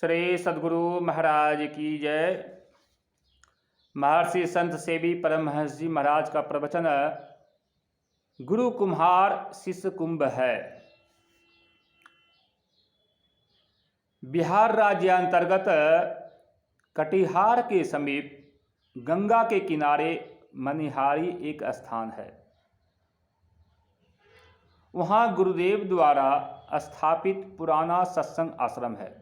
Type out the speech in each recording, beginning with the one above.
श्री सद्गुरु महाराज की जय। महर्षि संत सेवी परमहंस जी महाराज का प्रवचन गुरु कुम्हार शिष्य कुंभ है। बिहार राज्य अंतर्गत कटिहार के समीप गंगा के किनारे मनिहारी एक स्थान है। वहाँ गुरुदेव द्वारा स्थापित पुराना सत्संग आश्रम है।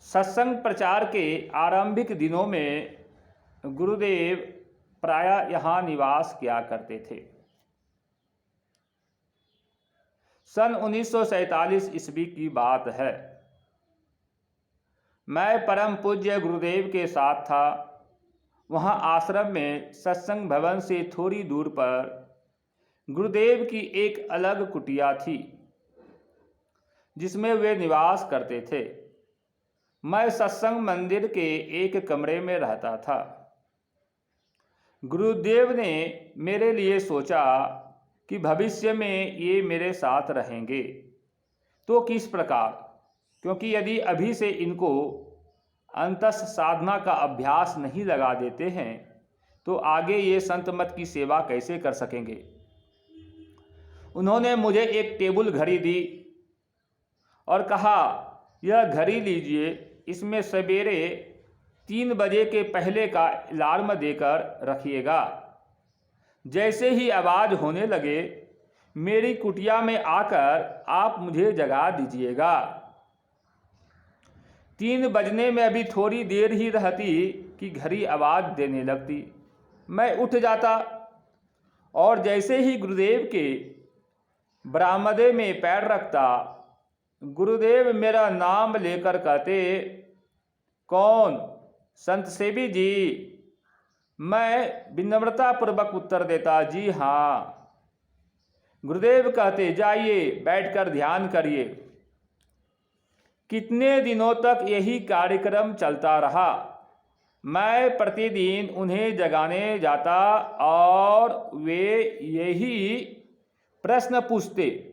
सत्संग प्रचार के आरंभिक दिनों में गुरुदेव प्रायः यहाँ निवास किया करते थे। सन 1947 ईस्वी की बात है। मैं परम पूज्य गुरुदेव के साथ था। वहाँ आश्रम में सत्संग भवन से थोड़ी दूर पर गुरुदेव की एक अलग कुटिया थी जिसमें वे निवास करते थे। मैं सत्संग मंदिर के एक कमरे में रहता था। गुरुदेव ने मेरे लिए सोचा कि भविष्य में ये मेरे साथ रहेंगे तो किस प्रकार, क्योंकि यदि अभी से इनको अंतस साधना का अभ्यास नहीं लगा देते हैं तो आगे ये संत मत की सेवा कैसे कर सकेंगे। उन्होंने मुझे एक टेबल घड़ी दी और कहा, यह घड़ी लीजिए, इसमें सवेरे 3 बजे के पहले का अलार्म देकर रखिएगा। जैसे ही आवाज़ होने लगे मेरी कुटिया में आकर आप मुझे जगा दीजिएगा। 3 बजने में अभी थोड़ी देर ही रहती कि घड़ी आवाज़ देने लगती। मैं उठ जाता और जैसे ही गुरुदेव के बरामदे में पैर रखता गुरुदेव मेरा नाम लेकर कहते, कौन? संत सेवी जी। मैं विनम्रता पूर्वक उत्तर देता, जी हाँ। गुरुदेव कहते, जाइए बैठकर ध्यान करिए। कितने दिनों तक यही कार्यक्रम चलता रहा। मैं प्रतिदिन उन्हें जगाने जाता और वे यही प्रश्न पूछते।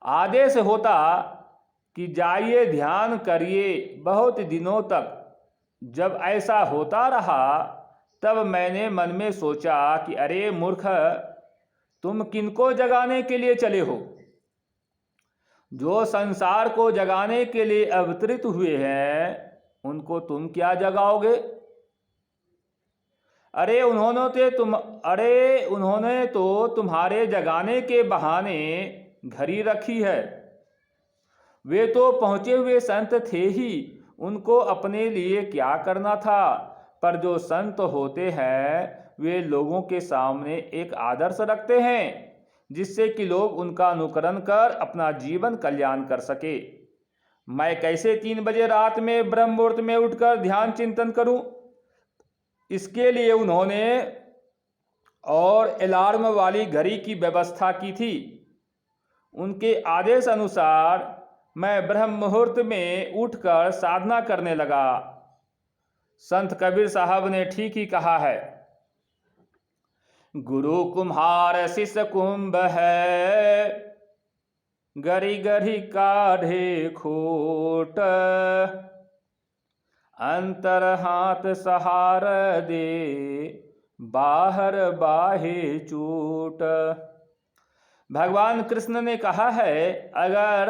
आदेश होता कि जाइए ध्यान करिए। बहुत दिनों तक जब ऐसा होता रहा तब मैंने मन में सोचा कि अरे मूर्ख, तुम किनको जगाने के लिए चले हो? जो संसार को जगाने के लिए अवतरित हुए हैं उनको तुम क्या जगाओगे? अरे उन्होंने तो तुम्हारे जगाने के बहाने घड़ी रखी है। वे तो पहुँचे हुए संत थे ही, उनको अपने लिए क्या करना था। पर जो संत होते हैं वे लोगों के सामने एक आदर्श रखते हैं जिससे कि लोग उनका अनुकरण कर अपना जीवन कल्याण कर सके। मैं कैसे 3 बजे रात में ब्रह्म मुहूर्त में उठकर ध्यान चिंतन करूं? इसके लिए उन्होंने और अलार्म वाली घड़ी की व्यवस्था की थी। उनके आदेश अनुसार मैं ब्रह्म मुहूर्त में उठकर साधना करने लगा। संत कबीर साहब ने ठीक ही कहा है, गुरु कुम्हार शिष्य कुंभ है, गरी गरी काढ़े खोट, अंतर हाथ सहार दे, बाहर बाहे चोट। भगवान कृष्ण ने कहा है, अगर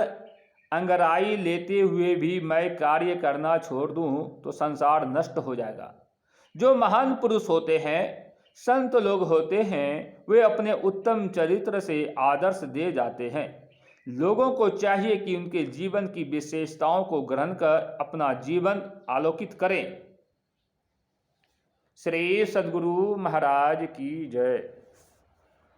अंगराई लेते हुए भी मैं कार्य करना छोड़ दूं तो संसार नष्ट हो जाएगा। जो महान पुरुष होते हैं, संत लोग होते हैं, वे अपने उत्तम चरित्र से आदर्श दे जाते हैं। लोगों को चाहिए कि उनके जीवन की विशेषताओं को ग्रहण कर अपना जीवन आलोकित करें। श्री सद्गुरु महाराज की जय।